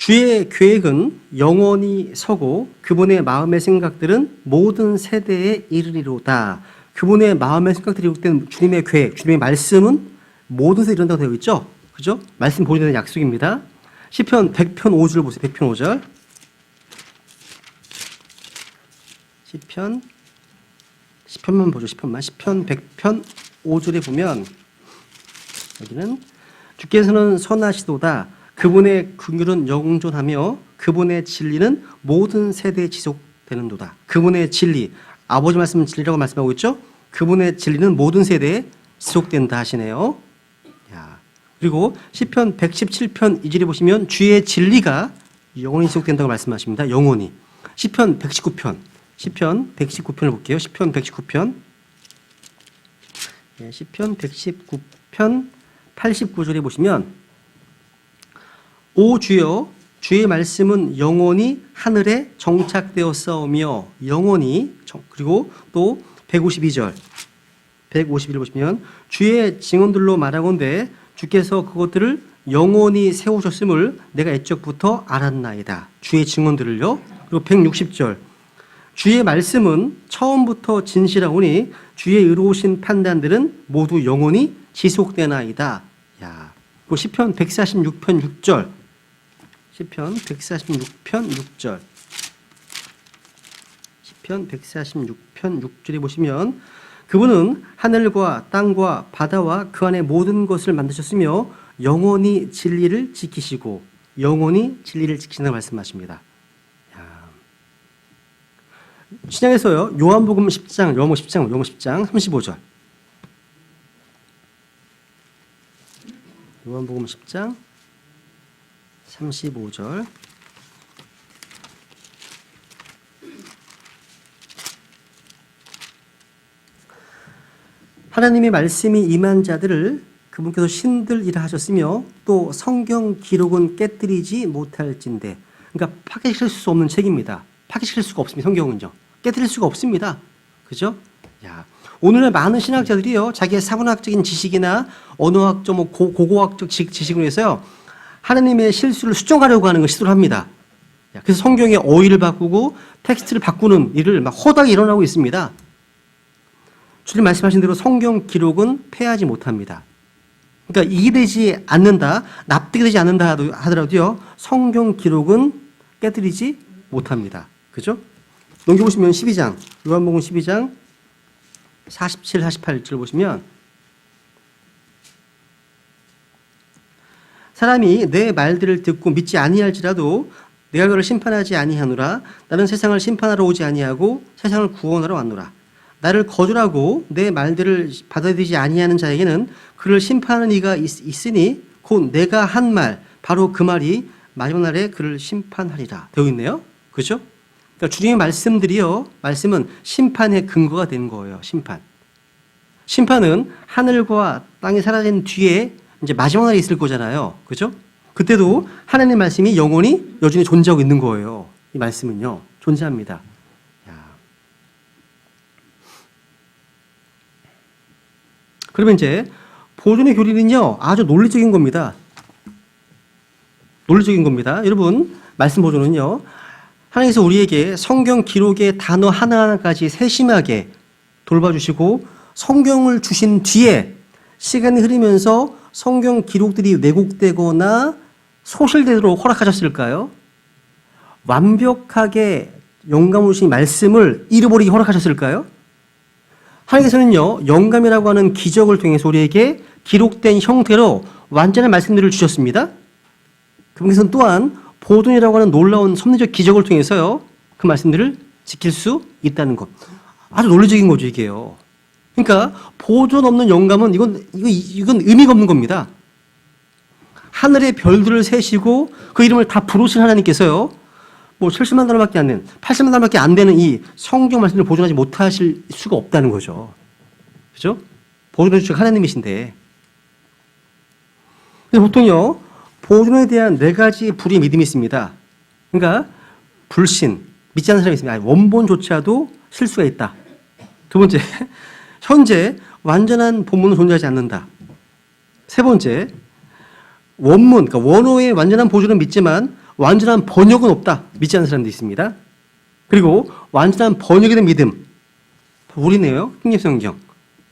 주의 계획은 영원히 서고 그분의 마음의 생각들은 모든 세대에 이르리로다. 그분의 마음의 생각들이 기록된 주님의 계획, 주님의 말씀은 모든 세대에 이른다고 되어 있죠. 그죠? 말씀 보여주는 약속입니다. 시편 100편 5절 보세요. 100편 5절. 시편만 보죠. 시편 100편 5절에 보면 여기는 주께서는 선하시도다. 그분의 긍휼은 영존하며 그분의 진리는 모든 세대에 지속되는도다. 그분의 진리, 아버지 말씀은 진리라고 말씀하고 있죠. 그분의 진리는 모든 세대에 지속된다 하시네요. 그리고 시편 117편 2절에 보시면 주의 진리가 영원히 지속된다고 말씀하십니다. 영원히. 시편 119편을 볼게요. 시편 119편. 시편 119편 89절에 보시면 오 주여 주의 말씀은 영원히 하늘에 정착되었사오며 영원히. 그리고 또 152절 보시면 주의 증언들로 말하건대 주께서 그것들을 영원히 세우셨음을 내가 애적부터 알았나이다. 주의 증언들을요. 그리고 160절 주의 말씀은 처음부터 진실하오니 주의 의로우신 판단들은 모두 영원히 지속되나이다. 그리고 시편 146편 6절. 시편 146편 6절. 시편 146편 6절에 보시면 그분은 하늘과 땅과 바다와 그 안에 모든 것을 만드셨으며 영원히 진리를 지키시고 영원히 진리를 지키신다고 말씀하십니다. 신약에서요. 요한복음 10장 35절. 요한복음 10장 35절. 하나님의 말씀이 임한 자들을 그분께서 신들이라 하셨으며 또 성경 기록은 깨뜨리지 못할진대. 그러니까 파괴시킬 수 없는 책입니다. 파괴시킬 수가 없습니다. 성경은요. 깨뜨릴 수가 없습니다. 그죠? 오늘날 많은 신학자들이요. 자기의 사문학적인 지식이나 언어학적, 고고학적 지식으로 해서요. 하나님의 실수를 수정하려고 하는 걸 시도를 합니다. 그래서 성경의 어휘를 바꾸고 텍스트를 바꾸는 일을 막 허다하게 일어나고 있습니다. 주님 말씀하신 대로 성경 기록은 폐하지 못합니다. 그러니까 이해되지 않는다, 납득이 되지 않는다 하더라도요. 성경 기록은 깨뜨리지 못합니다. 그죠? 넘겨보시면 12장, 요한복음 12장 47, 48절 보시면 사람이 내 말들을 듣고 믿지 아니할지라도 내가 그를 심판하지 아니하노라. 나는 세상을 심판하러 오지 아니하고 세상을 구원하러 왔노라. 나를 거절하고 내 말들을 받아들이지 아니하는 자에게는 그를 심판하는 이가 있으니 곧 내가 한 말 바로 그 말이 마지막 날에 그를 심판하리라 되어 있네요. 그렇죠? 그러니까 주님의 말씀은 심판의 근거가 되는 거예요. 심판은 하늘과 땅이 사라진 뒤에 이제 마지막 날에 있을 거잖아요. 그렇죠? 그때도 하나님의 말씀이 영원히 여전히 존재하고 있는 거예요. 이 말씀은요. 존재합니다. 그러면 이제 보존의 교리는요. 아주 논리적인 겁니다. 여러분, 말씀 보존은요. 하나님께서 우리에게 성경 기록의 단어 하나하나까지 세심하게 돌봐주시고 성경을 주신 뒤에 시간이 흐르면서 성경 기록들이 왜곡되거나 소실되도록 허락하셨을까요? 완벽하게 영감을 주신 말씀을 잃어버리게 허락하셨을까요? 하나님께서는요, 영감이라고 하는 기적을 통해서 우리에게 기록된 형태로 완전한 말씀들을 주셨습니다. 그분께서는 또한 보존이라고 하는 놀라운 섭리적 기적을 통해서요, 그 말씀들을 지킬 수 있다는 것. 아주 논리적인 거죠, 이게요. 그러니까 보존 없는 영감은 이건 의미가 없는 겁니다. 하늘의 별들을 세시고 그 이름을 다 부르신 하나님께서요, 70만 달러밖에 안 되는, 80만 달러밖에 안 되는 이 성경 말씀을 보존하지 못하실 수가 없다는 거죠. 그죠? 보존해 주신 하나님이신데. 그래서 보통요, 보존에 대한 4가지 불의 믿음이 있습니다. 그러니까 불신, 믿지 않는 사람이 있습니다. 원본조차도 실수가 있다. 두 번째, 현재 완전한 본문은 존재하지 않는다. 세 번째, 원문, 그러니까 원어의 완전한 보존은 믿지만 완전한 번역은 없다. 믿지 않는 사람도 있습니다. 그리고 완전한 번역에 대한 믿음. 우리네요. 킹제임스 성경.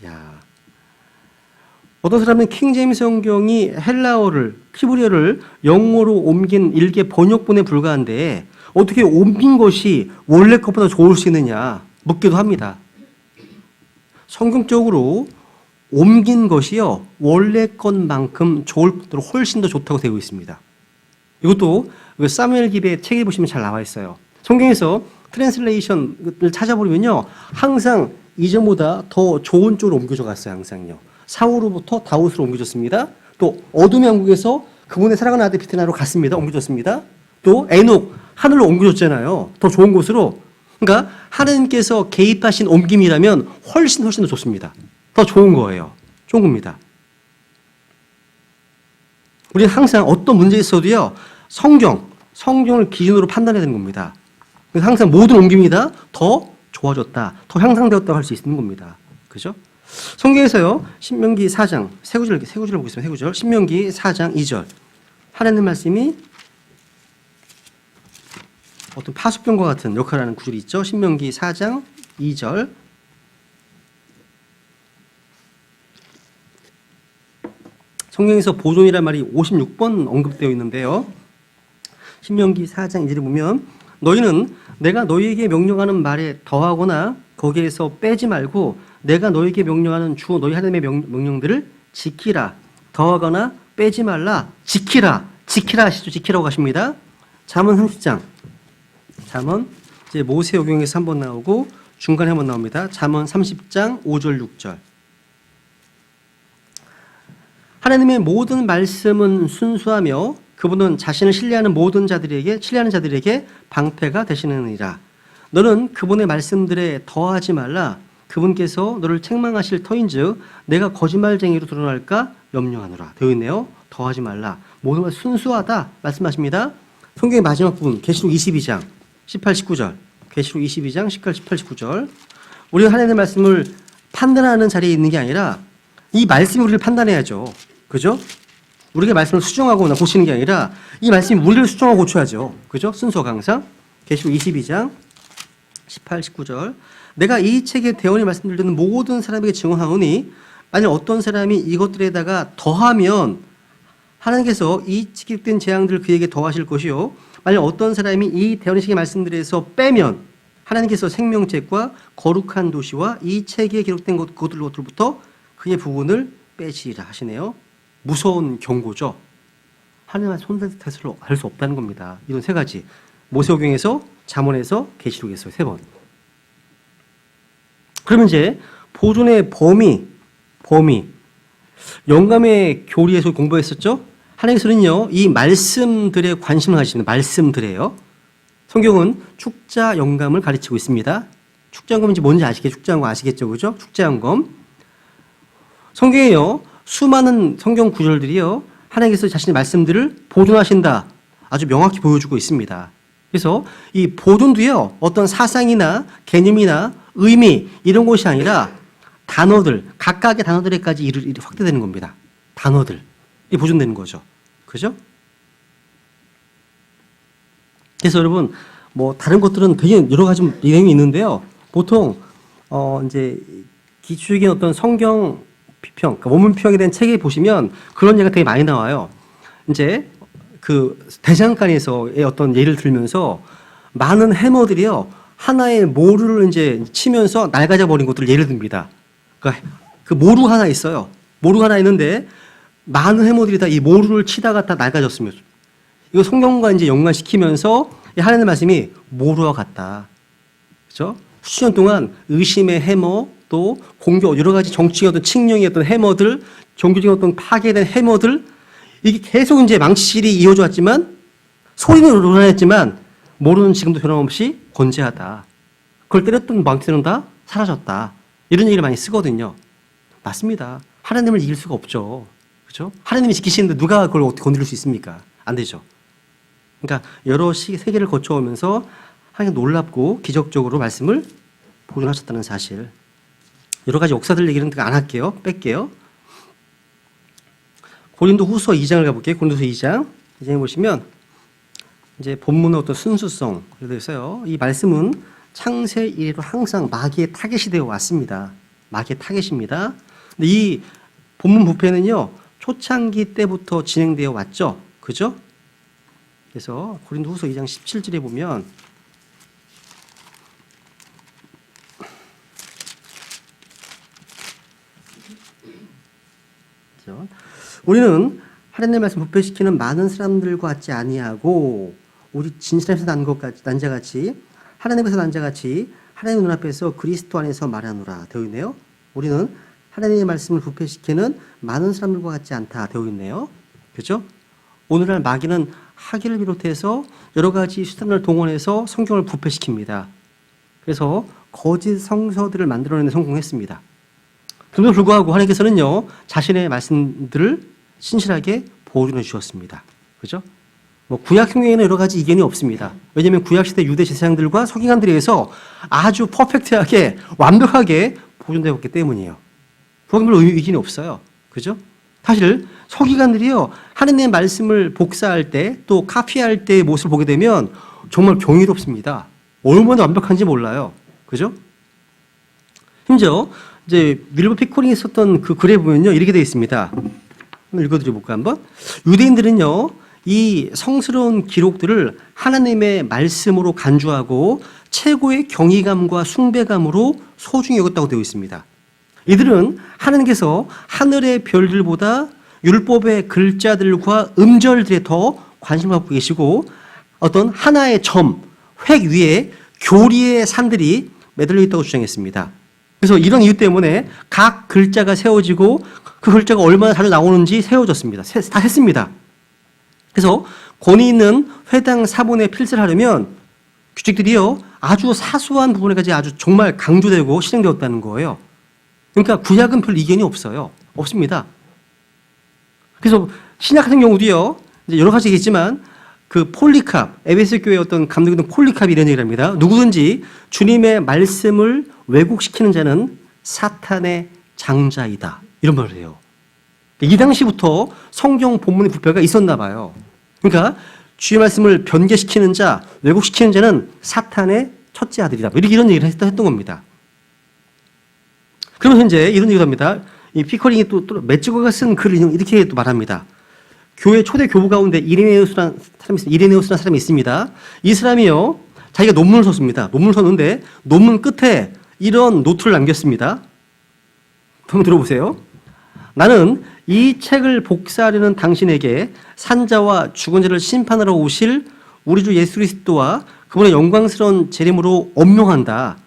야. 어떤 사람은 킹제임스 성경이 헬라어를, 히브리어를 영어로 옮긴 일개 번역본에 불과한데 어떻게 옮긴 것이 원래 것보다 좋을 수 있느냐 묻기도 합니다. 성경적으로 옮긴 것이요 원래 것만큼 좋을 것으로 훨씬 더 좋다고 되어 있습니다. 이것도 사무엘 깁의 책에 보시면 잘 나와 있어요. 성경에서 트랜슬레이션을 찾아보면요 항상 이전보다 더 좋은 쪽으로 옮겨져 갔어요. 항상요. 사울로부터 다윗으로 옮겨졌습니다. 또 어둠의 왕국에서 그분의 사랑하는 아들 비트나로 갔습니다. 옮겨졌습니다. 또 에녹 하늘로 옮겨졌잖아요. 더 좋은 곳으로. 그러니까 하나님께서 개입하신 옮김이라면 훨씬 더 좋습니다. 더 좋은 거예요. 좋은 겁니다. 우리는 항상 어떤 문제에 있어도요 성경을 기준으로 판단해야 되는 겁니다. 그래서 항상 모든 옮김이다 더 좋아졌다, 더 향상되었다고 할 수 있는 겁니다. 그죠? 성경에서요 신명기 4장 세 구절 보겠습니다. 세 구절. 신명기 4장 2절 하나님 말씀이 어떤 파수병과 같은 역할을 하는 구절이 있죠. 신명기 4장 2절. 성경에서 보존이라는 말이 56번 언급되어 있는데요. 신명기 4장 2절에 보면 너희는 내가 너희에게 명령하는 말에 더하거나 거기에서 빼지 말고 내가 너희에게 명령하는 주 너희 하나님의 명령들을 지키라. 더하거나 빼지 말라. 지키라 하시죠. 지키라고 하십니다. 잠언 30장. 잠언 이제 모세오경에서 한번 나오고 중간에 한번 나옵니다. 잠언 30장 5절 6절. 하나님의 모든 말씀은 순수하며 그분은 자신을 신뢰하는 자들에게 방패가 되시느니라. 너는 그분의 말씀들에 더하지 말라. 그분께서 너를 책망하실 터인즉 내가 거짓말쟁이로 드러날까 염려하노라. 되어 있네요. 더하지 말라. 모든 말 순수하다 말씀하십니다. 성경의 마지막 부분 계시록 22장 18, 19절. 계시록 22장 18, 19절. 우리가 하나님의 말씀을 판단하는 자리에 있는 게 아니라 이 말씀이 우리를 판단해야죠. 그죠? 우리가 말씀을 수정하거나 고치는 게 아니라 이 말씀이 우리를 수정하고 고쳐야죠. 그죠? 순서가 항상. 계시록 22장 18, 19절. 내가 이 책의 대언의 말씀을 듣는 모든 사람에게 증언하오니 만약 어떤 사람이 이것들에다가 더하면 하나님께서 이 기록된 재앙들을 그에게 더하실 것이요. 만약 어떤 사람이 이 대언의 책의 말씀들에서 빼면 하나님께서 생명책과 거룩한 도시와 이 책에 기록된 것들로부터 그의 부분을 빼시리라 하시네요. 무서운 경고죠. 하나님의 손대서 할 수 없다는 겁니다. 이런 세 가지. 모세오경에서, 잠언에서, 계시록에서 세 번. 그러면 이제 보존의 범위. 영감의 교리에서 공부했었죠. 하나님께서는요 이 말씀들에 관심을 가지십니다. 말씀들에요. 성경은 축자 영감을 가르치고 있습니다. 축자 영감인지 뭔지 축자 영감 아시겠죠, 그죠? 축자 영감. 성경에요 수많은 성경 구절들이요 하나님께서 자신의 말씀들을 보존하신다 아주 명확히 보여주고 있습니다. 그래서 이 보존도요 어떤 사상이나 개념이나 의미 이런 것이 아니라 단어들 각각의 단어들에까지 확대되는 겁니다. 단어들이 보존되는 거죠. 그죠? 그래서 여러분 뭐 다른 것들은 되게 여러 가지 내용이 있는데요. 보통 이제 기초적인 어떤 성경 비평, 그러니까 원문 비평에 대한 책에 보시면 그런 얘기가 되게 많이 나와요. 이제 그 대장간에서의 어떤 예를 들면서 많은 해머들이요 하나의 모루를 이제 치면서 낡아져 버린 것들을 예를 듭니다. 그러니까 그 모루 하나 있어요. 모루 하나 있는데 많은 해머들이 다 이 모루를 치다가 다 낡아졌습니다. 이거 성경과 이제 연관시키면서 하나님의 말씀이 모루와 같다. 그렇죠? 수천 년 동안 의심의 해머 또 공격 여러 가지 정치의 어떤 칙령의 어떤 해머들, 종교적인 어떤 파괴된 해머들 이게 계속 이제 망치질이 이어져 왔지만 소리는 우러나했지만 모르는 지금도 변함없이 건재하다. 그걸 때렸던 망치들은 다 사라졌다. 이런 얘기를 많이 쓰거든요. 맞습니다. 하나님을 이길 수가 없죠. 그렇죠? 하나님이 지키시는데 누가 그걸 어떻게 건드릴 수 있습니까? 안 되죠. 그러니까 여러 세계를 거쳐오면서 하나님 놀랍고 기적적으로 말씀을 보존하셨다는 사실. 여러 가지 역사들 얘기는 안 할게요. 뺄게요. 고린도 후서 2장을 가볼게요. 고린도서 2장. 2장에 보시면 이제 본문의 어떤 순수성, 그래서요, 이 말씀은 창세 이래로 항상 마귀의 타겟이 되어 왔습니다. 마귀의 타겟입니다. 근데 이 본문 부패는요, 초창기 때부터 진행되어 왔죠. 그죠? 그래서 고린도후서 2장 17절에 보면 우리는 하나님의 말씀 부패시키는 많은 사람들과 같지 아니하고 우리 진실에서 난 자같이 하나님에서 난 자같이 하나님의 눈앞에서 그리스도 안에서 말하노라 되어 있네요. 우리는 하나님의 말씀을 부패시키는 많은 사람들과 같지 않다 되어 있네요. 그렇죠? 오늘날 마귀는 학위를 비롯해서 여러 가지 수단을 동원해서 성경을 부패시킵니다. 그래서 거짓 성서들을 만들어내는 성공했습니다. 그럼에도 불구하고 하나님께서는요, 자신의 말씀들을 신실하게 보존해 주셨습니다. 그죠? 구약 성경에는 여러 가지 이견이 없습니다. 왜냐하면 구약시대 유대 제사장들과 서기관들에 의해서 아주 퍼펙트하게, 완벽하게 보존되어 있기 때문이에요. 그건 이견이 없어요. 그죠? 사실 서기관들이요, 하나님의 말씀을 복사할 때, 또 카피할 때의 모습을 보게 되면 정말 경이롭습니다. 얼마나 완벽한지 몰라요. 그죠? 심지어 이제 윌버 피커링이 썼던 그 글에 보면요, 이렇게 되어 있습니다. 한번 읽어드려볼까 한번? 유대인들은요, 이 성스러운 기록들을 하나님의 말씀으로 간주하고 최고의 경이감과 숭배감으로 소중히 여겼다고 되어 있습니다. 이들은 하나님께서 하늘의 별들보다 율법의 글자들과 음절들에 더 관심을 갖고 계시고 어떤 하나의 점, 획 위에 교리의 산들이 매달려 있다고 주장했습니다. 그래서 이런 이유 때문에 각 글자가 세워지고 그 글자가 얼마나 잘 나오는지 세워졌습니다. 다 했습니다. 그래서 권위 있는 회당 사본에 필사를 하려면 규칙들이요, 아주 사소한 부분에까지 아주 정말 강조되고 실행되었다는 거예요. 그러니까 구약은 별 이견이 없어요. 없습니다. 그래서 신약 같은 경우도요, 이제 여러 가지겠지만 그 폴리캅, 에베소 교회 어떤 감독이던 폴리캅이 이런 얘기를 합니다. 누구든지 주님의 말씀을 왜곡시키는 자는 사탄의 장자이다. 이런 말을 해요. 이 당시부터 성경 본문의 부패가 있었나 봐요. 그러니까 주의 말씀을 변개시키는 자, 왜곡시키는 자는 사탄의 첫째 아들이다. 이런 얘기를 했던 겁니다. 그러면 현재 이런 얘기도 합니다. 이 피커링이 또 매츠거가 쓴 글을 이렇게 또 말합니다. 교회 초대 교부 가운데 이레네우스라는 사람이 있습니다. 이 사람이요, 자기가 논문을 썼습니다. 논문을 썼는데 논문 끝에 이런 노트를 남겼습니다. 한번 들어보세요. 나는 이 책을 복사하려는 당신에게 산자와 죽은 자를 심판하러 오실 우리 주 예수 그리스도와 그분의 영광스러운 재림으로 엄명한다.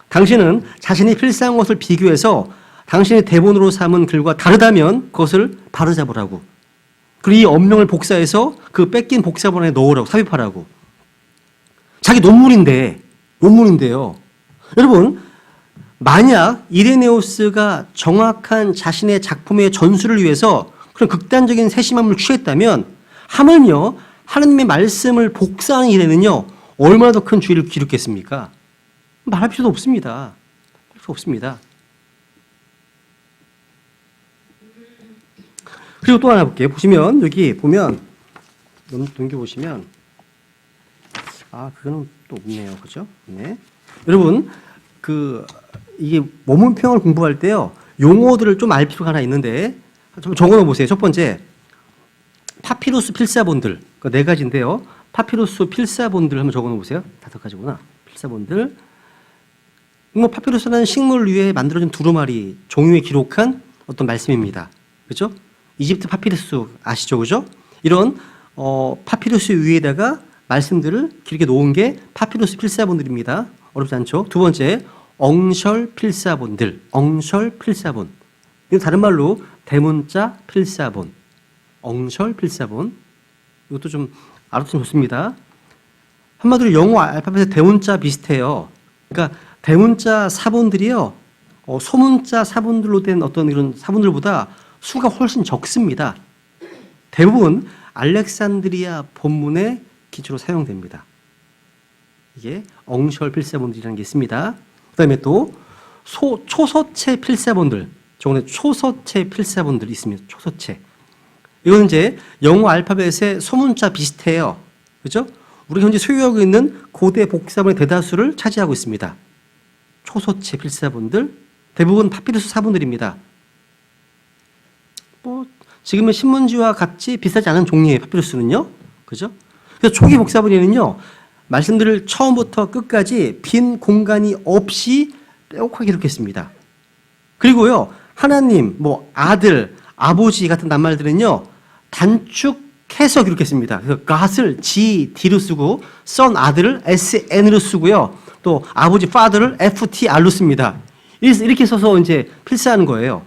당신은 자신이 필사한 것을 비교해서 당신의 대본으로 삼은 글과 다르다면 그것을 바로잡으라고. 그리고 이 엄명을 복사해서 그 뺏긴 복사본 안에 넣으라고, 삽입하라고. 자기 논문인데요. 여러분, 만약 이레네우스가 정확한 자신의 작품의 전수를 위해서 그런 극단적인 세심함을 취했다면 하물며 하나님의 말씀을 복사하는 일에는요, 얼마나 더 큰 주의를 기울였겠습니까? 말할 필요도 없습니다. 할 수 없습니다. 그리고 또 하나 볼게요. 보시면, 여기 보면, 넘겨보시면, 그거는 또 없네요. 그죠? 네. 여러분, 이게 원문평을 공부할 때요, 용어들을 좀 알 필요가 하나 있는데, 좀 적어놓어 보세요. 첫 번째, 파피루스 필사본들. 그 네 가지인데요. 파피루스 필사본들 한번 적어놓어 보세요. 5가지구나. 필사본들. 파피루스는 식물 위에 만들어진 두루마리, 종이에 기록한 어떤 말씀입니다. 그죠? 이집트 파피루스 아시죠? 그죠? 이런, 파피루스 위에다가 말씀들을 길게 놓은 게 파피루스 필사본들입니다. 어렵지 않죠? 두 번째, 엉셜 필사본들. 엉셜 필사본. 이거 다른 말로 대문자 필사본. 엉셜 필사본. 이것도 좀 알아두면 좋습니다. 한마디로 영어 알파벳의 대문자 비슷해요. 그러니까 대문자 사본들이요, 소문자 사본들로 된 어떤 이런 사본들보다 수가 훨씬 적습니다. 대부분 알렉산드리아 본문의 기초로 사용됩니다. 이게 엉셜 필사본들이라는 게 있습니다. 그 다음에 또 초서체 필사본들, 저번에 초서체 필사본들이 있습니다. 초서체. 이거는 이제 영어 알파벳의 소문자 비슷해요. 그죠? 우리가 현재 소유하고 있는 고대 복사본의 대다수를 차지하고 있습니다. 초소체 필사본들, 대부분 파피루스 사본들입니다. 지금은 신문지와 같이 비싸지 않은 종류의 파피루스는요. 그죠? 그래서 초기 복사본에는요. 말씀드릴 처음부터 끝까지 빈 공간이 없이 빼곡하게 기록했습니다. 그리고요. 하나님, 아들, 아버지 같은 낱말들은요. 단축해서 기록했습니다. 그래서 God을 G, D로 쓰고 son, 아들을 SN으로 쓰고요. 또 아버지, father를 FTR로 씁니다. 이렇게 써서 이제 필사하는 거예요.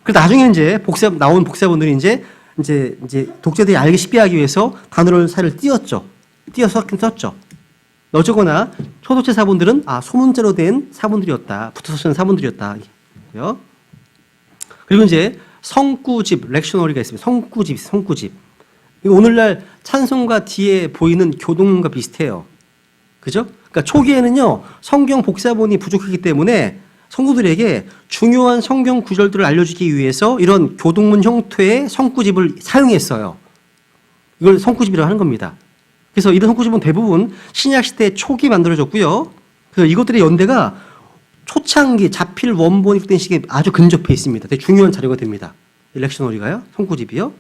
그리고 나중에 이제 나온 복사본들이 이제 독자들이 알기 쉽게 하기 위해서 단어를 사이를 띄어서 썼죠. 어쩌거나 초소체 사본들은 소문자로 된 사본들이었다. 붙어서 쓰는 사본들이었다. 그리고 이제 성구집, 렉셔너리가 있습니다. 성구집. 오늘날 찬송가 뒤에 보이는 교동문과 비슷해요. 그죠? 그러니까 초기에는요, 성경 복사본이 부족하기 때문에 성도들에게 중요한 성경 구절들을 알려주기 위해서 이런 교동문 형태의 성구집을 사용했어요. 이걸 성구집이라고 하는 겁니다. 그래서 이런 성구집은 대부분 신약시대 초기 만들어졌고요. 그래서 이것들의 연대가 초창기 자필 원본이 된 시기에 아주 근접해 있습니다. 되게 중요한 자료가 됩니다. 렉셔너리가요. 성구집이요.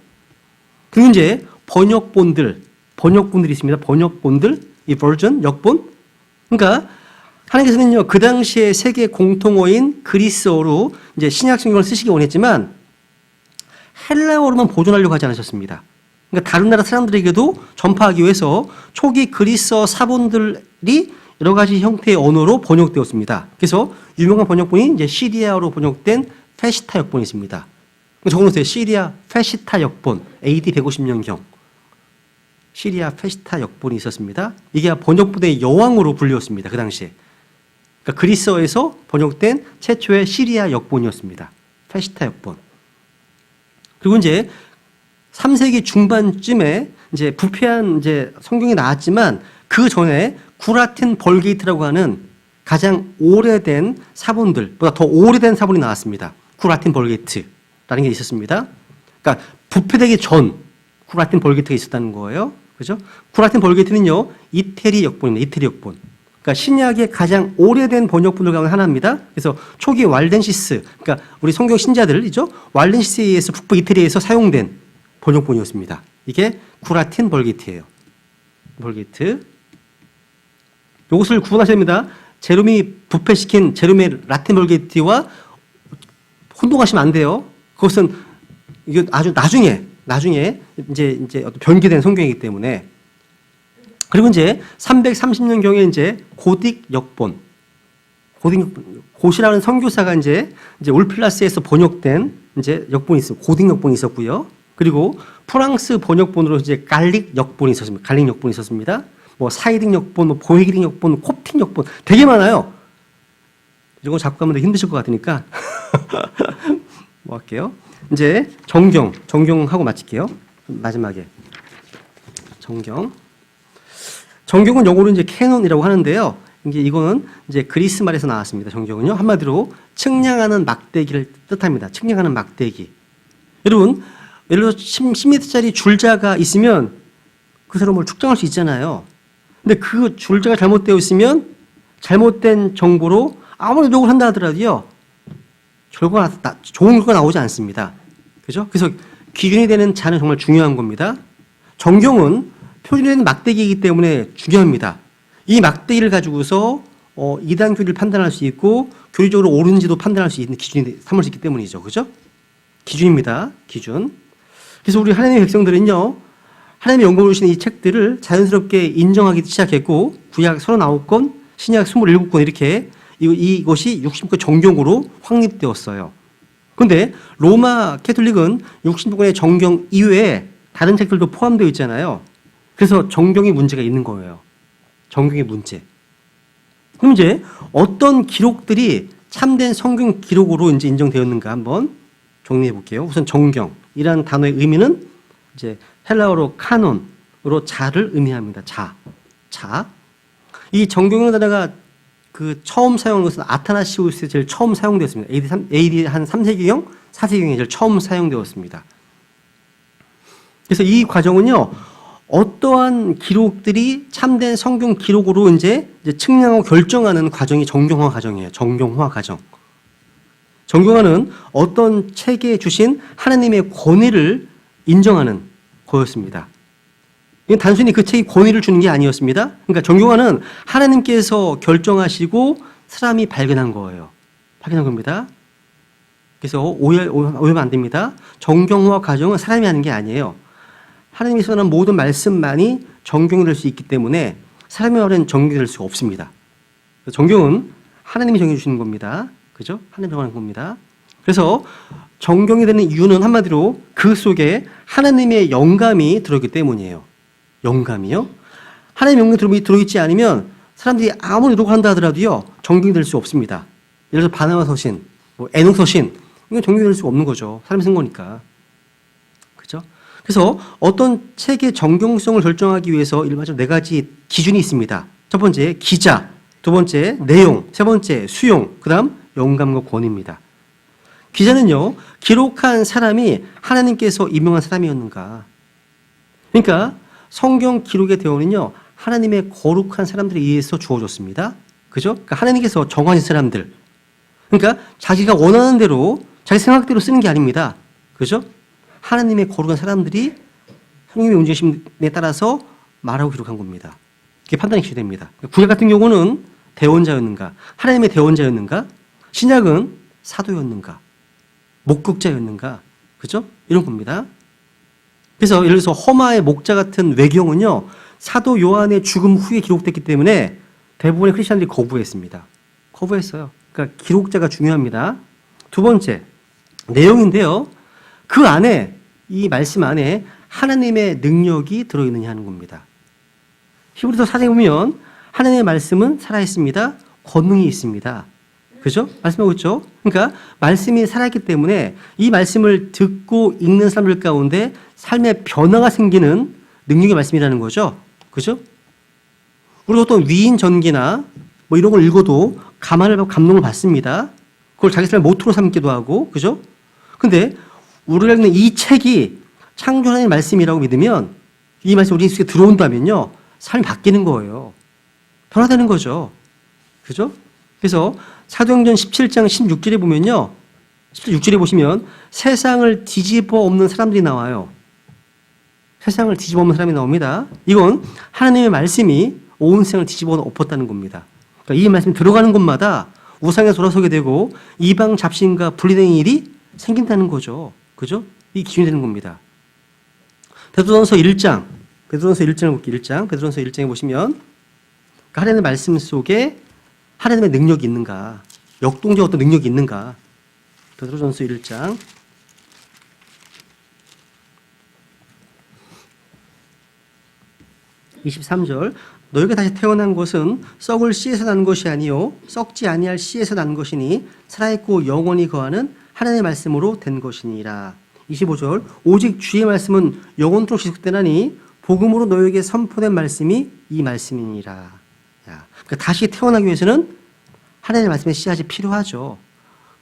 그리고 이제 번역본들이 있습니다. 번역본들, 이 버전, 역본. 그러니까 하나님께서는요, 그 당시에 세계 공통어인 그리스어로 이제 신약 성경을 쓰시기 원했지만 헬라어로만 보존하려고 하지 않으셨습니다. 그러니까 다른 나라 사람들에게도 전파하기 위해서 초기 그리스어 사본들이 여러 가지 형태의 언어로 번역되었습니다. 그래서 유명한 번역본이 이제 시리아어로 번역된 페시타 역본이 있습니다. 적어놓으세요. 시리아 페시타 역본, AD 150년경. 시리아 페시타 역본이 있었습니다. 이게 번역본의 여왕으로 불렸습니다. 그 당시에. 그러니까 그리스어에서 번역된 최초의 시리아 역본이었습니다. 페시타 역본. 그리고 이제 3세기 중반쯤에 이제 부패한 이제 성경이 나왔지만 그 전에 구라틴 벌게이트라고 하는 가장 오래된 사본들보다 더 오래된 사본이 나왔습니다. 구라틴 벌게이트라는 게 있었습니다. 그러니까 부패되기 전 구라틴 벌게이트가 있었다는 거예요. 그죠? 구라틴 벌게이트는요, 이태리 역본입니다. 이태리 역본. 그러니까 신약의 가장 오래된 번역본들 가운데 하나입니다. 그래서 초기 왈덴시스, 그러니까 우리 성경 신자들이죠. 왈덴시스에 의해서 북부 이태리에서 사용된 번역본이었습니다. 이게 구라틴 벌게이트예요. 벌게이트. 이것을 구분하셔야 됩니다. 제롬이 부패시킨 제롬의 라틴 벌게이트와 혼동하시면 안 돼요. 그것은 이게 아주 나중에 이제 어떤 변개된 성경이기 때문에. 그리고 이제 330년경에 이제 고딕 역본. 고시라는 선교사가 이제 올플라스에서 번역된 이제 역본이 있어요. 고딕 역본이 있었고요. 그리고 프랑스 번역본으로 이제 갈릭 역본이 있었습니다. 사이딩 역본, 보헤기링 역본, 콥틱 역본 되게 많아요. 이런 거 잡고 가면 힘드실 것 같으니까 할게요. 이제 정경하고 마칠게요. 마지막에 정경은 영어로 이제 캐논이라고 하는데요. 이거는 이제 그리스 말에서 나왔습니다. 정경은요. 한마디로 측량하는 막대기를 뜻합니다. 측량하는 막대기. 여러분, 예를 들어 10m짜리 줄자가 있으면 그 사람을 측정할 수 있잖아요. 근데 그 줄자가 잘못되어 있으면 잘못된 정보로 아무리 노력을 한다 하더라도요, 좋은 결과가 나오지 않습니다. 그죠? 그래서 기준이 되는 자는 정말 중요한 겁니다. 정경은 표준이 되는 막대기이기 때문에 중요합니다. 이 막대기를 가지고서 이단 교리를 판단할 수 있고 교리적으로 옳은지도 판단할 수 있는 기준이 삼을 수 있기 때문이죠. 그죠? 기준입니다. 기준. 그래서 우리 하나님의 백성들은요, 하나님의 연구를 주신 이 책들을 자연스럽게 인정하기 시작했고, 구약 39권, 신약 27권 이렇게 이것이 60권 정경으로 확립되었어요. 그런데 로마 캐톨릭은 60권의 정경 이외에 다른 책들도 포함되어 있잖아요. 그래서 정경의 문제가 있는 거예요. 정경의 문제. 그럼 이제 어떤 기록들이 참된 성경 기록으로 이제 인정되었는가 한번 정리해 볼게요. 우선 정경이라는 단어의 의미는 이제 헬라어로 카논으로 자를 의미합니다. 자. 이 정경이라는 단어가 그 처음 사용한 것은 아타나시우스에 제일 처음 사용되었습니다. AD 한 3세기경, 4세기경에 제일 처음 사용되었습니다. 그래서 이 과정은요, 어떠한 기록들이 참된 성경 기록으로 이제 측량하고 결정하는 과정이 정경화 과정이에요. 정경화 과정. 정경화는 어떤 책에 주신 하나님의 권위를 인정하는 거였습니다. 이건 단순히 그 책이 권위를 주는 게 아니었습니다. 그러니까 정경화는 하나님께서 결정하시고 사람이 발견한 거예요. 발견한 겁니다. 그래서 오해하면 안 됩니다. 정경화 과정은 사람이 하는 게 아니에요. 하나님이 써놓은 모든 말씀만이 정경이 될 수 있기 때문에 사람의 말은 정경이 될 수가 없습니다. 정경은 하나님이 정해주시는 겁니다. 그죠? 하나님이 정하는 겁니다. 그래서 정경이 되는 이유는 한마디로 그 속에 하나님의 영감이 들어있기 때문이에요. 영감이요? 하나님의 영감이 들어있지 않으면 사람들이 아무리 노력을 한다 하더라도요, 정경이 될 수 없습니다. 예를 들어서 바나바 서신, 에녹 서신, 이건 정경이 될 수가 없는 거죠. 사람이 쓴 거니까. 그죠? 그래서 어떤 책의 정경성을 결정하기 위해서 일반적으로 네 가지 기준이 있습니다. 첫 번째, 기자. 두 번째, 내용. 세 번째, 수용. 그 다음, 영감과 권위입니다. 기자는요, 기록한 사람이 하나님께서 임명한 사람이었는가. 그러니까 성경 기록의 대원은요, 하나님의 거룩한 사람들에 의해서 주어졌습니다. 그죠? 그러니까 하나님께서 정하신 사람들. 그러니까 자기가 원하는 대로, 자기 생각대로 쓰는 게 아닙니다. 그죠? 하나님의 거룩한 사람들이 하나님의 움직이심에 따라서 말하고 기록한 겁니다. 이게 판단이 기초됩니다. 구약 같은 경우는 대원자였는가, 하나님의 대원자였는가, 신약은 사도였는가, 목격자였는가, 그죠? 이런 겁니다. 그래서 예를 들어서 허마의 목자 같은 외경은요, 사도 요한의 죽음 후에 기록됐기 때문에 대부분의 크리스천들이 거부했습니다. 거부했어요. 그러니까 기록자가 중요합니다. 두 번째, 내용인데요. 그 안에, 이 말씀 안에 하나님의 능력이 들어있느냐 하는 겁니다. 히브리서 4장에 보면 하나님의 말씀은 살아있습니다. 권능이 있습니다. 그죠? 말씀하고 있죠? 그러니까 말씀이 살아있기 때문에 이 말씀을 듣고 읽는 사람들 가운데 삶의 변화가 생기는 능력의 말씀이라는 거죠. 그죠? 우리가 어떤 위인 전기나 이런 걸 읽어도 감화를 받고 감동을 받습니다. 그걸 자기 삶의 모토로 삼기도 하고, 그죠? 근데 우리가 읽는 이 책이 창조 하나님의 말씀이라고 믿으면 이 말씀이 우리 속에 들어온다면요, 삶이 바뀌는 거예요. 변화되는 거죠. 그죠? 그래서 사도행전 17장 16절에 보면요, 16절에 보시면 세상을 뒤집어 엎는 사람들이 나와요. 세상을 뒤집어 엎는 사람이 나옵니다. 이건 하나님의 말씀이 온 세상을 뒤집어 엎었다는 겁니다. 그러니까 이 말씀이 들어가는 곳마다 우상에 돌아서게 되고 이방 잡신과 분리되는 일이 생긴다는 거죠. 그죠? 이 기준이 되는 겁니다. 베드로전서 1장, 베드로전서 1장을 볼게요. 1장, 베드로전서 1장에 보시면 하나님의 말씀 속에 하나님의 능력이 있는가, 역동적 어떤 능력이 있는가. 베드로전서 1장 23절, 너희가 다시 태어난 것은 썩을 씨에서 난 것이 아니요 썩지 아니할 씨에서 난 것이니 살아있고 영원히 거하는 하나님의 말씀으로 된 것이니라. 25절, 오직 주의 말씀은 영원토록 지속되나니 복음으로 너희에게 선포된 말씀이 이 말씀이니라. 그러니까 다시 태어나기 위해서는 하나님의 말씀의 씨앗이 필요하죠.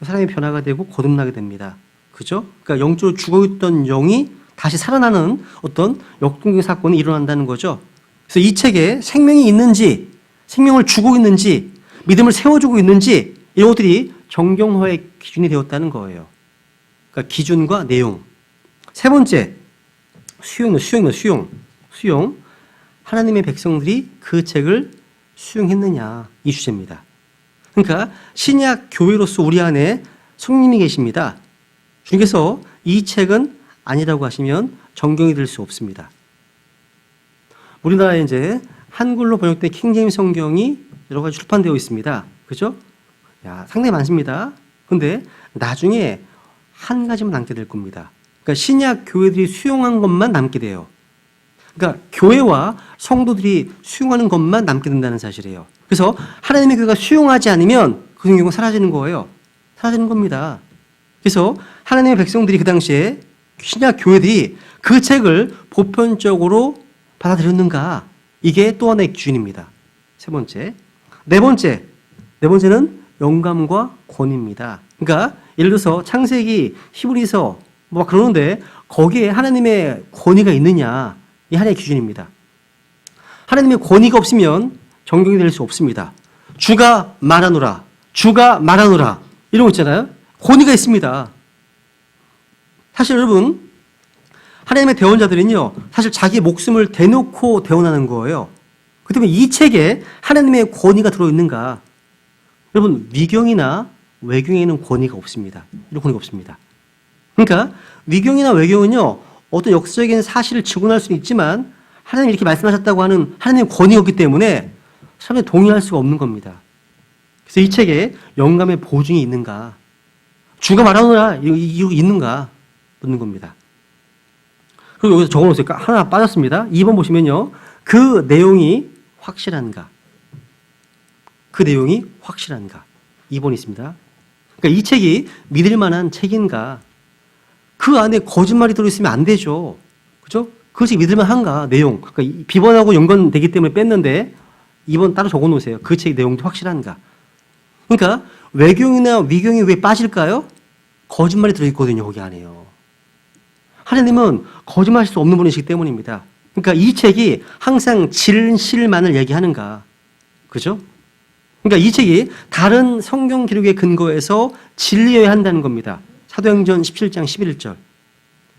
사람이 변화가 되고 거듭나게 됩니다. 그죠? 그러니까 영적으로 죽어있던 영이 다시 살아나는 어떤 역동적인 사건이 일어난다는 거죠. 그래서 이 책에 생명이 있는지, 생명을 주고 있는지, 믿음을 세워주고 있는지, 이런 것들이 정경화의 기준이 되었다는 거예요. 그러니까 기준과 내용. 세 번째, 수용. 하나님의 백성들이 그 책을 수용했느냐, 이 주제입니다. 그러니까 신약 교회로서 우리 안에 성령님이 계십니다. 주님께서 이 책은 아니라고 하시면 정경이 될 수 없습니다. 우리나라에 이제 한글로 번역된 킹제임스 성경이 여러 가지 출판되어 있습니다. 그죠? 상당히 많습니다. 근데 나중에 한 가지만 남게 될 겁니다. 그러니까 신약 교회들이 수용한 것만 남게 돼요. 그러니까 교회와 성도들이 수용하는 것만 남게 된다는 사실이에요. 그래서 하나님의 교회가 수용하지 않으면 그 성경은 사라지는 거예요. 사라지는 겁니다. 그래서 하나님의 백성들이 그 당시에 신약 교회들이 그 책을 보편적으로 받아들였는가? 이게 또 하나의 기준입니다. 세 번째. 네 번째는 영감과 권위입니다. 그러니까 예를 들어서 창세기, 히브리서 막 그러는데 거기에 하나님의 권위가 있느냐? 이 하나의 기준입니다. 하나님의 권위가 없으면 정경이 될 수 없습니다. 주가 말하노라, 주가 말하노라 이런 거 있잖아요. 권위가 있습니다. 사실 여러분 하나님의 대언자들은요 사실 자기 목숨을 대놓고 대언하는 거예요. 그렇기 때문에 이 책에 하나님의 권위가 들어있는가? 여러분 위경이나 외경에는 권위가 없습니다. 이런 권위가 없습니다. 그러니까 위경이나 외경은요 어떤 역사적인 사실을 증언할 수는 있지만 하나님이 이렇게 말씀하셨다고 하는 하나님의 권위가 없기 때문에 사람이 동의할 수가 없는 겁니다. 그래서 이 책에 영감의 보증이 있는가? 주가 말하노라 이거 있는가? 묻는 겁니다. 그리고 여기서 적어놓으세요. 하나 빠졌습니다. 2번 보시면요. 그 내용이 확실한가? 그 내용이 확실한가? 2번이 있습니다. 그러니까 이 책이 믿을 만한 책인가? 그 안에 거짓말이 들어있으면 안 되죠. 그죠? 그것이 믿을 만한가? 내용. 그러니까 비번하고 연관되기 때문에 뺐는데 2번 따로 적어 놓으세요. 그 책 내용도 확실한가? 그러니까 외경이나 위경이 왜 빠질까요? 거짓말이 들어있거든요. 거기 안에요. 하나님은 거짓말할 수 없는 분이시기 때문입니다. 그러니까 이 책이 항상 진실만을 얘기하는가? 그죠? 그러니까 이 책이 다른 성경 기록에 근거해서 진리여야 한다는 겁니다. 사도행전 17장 11절.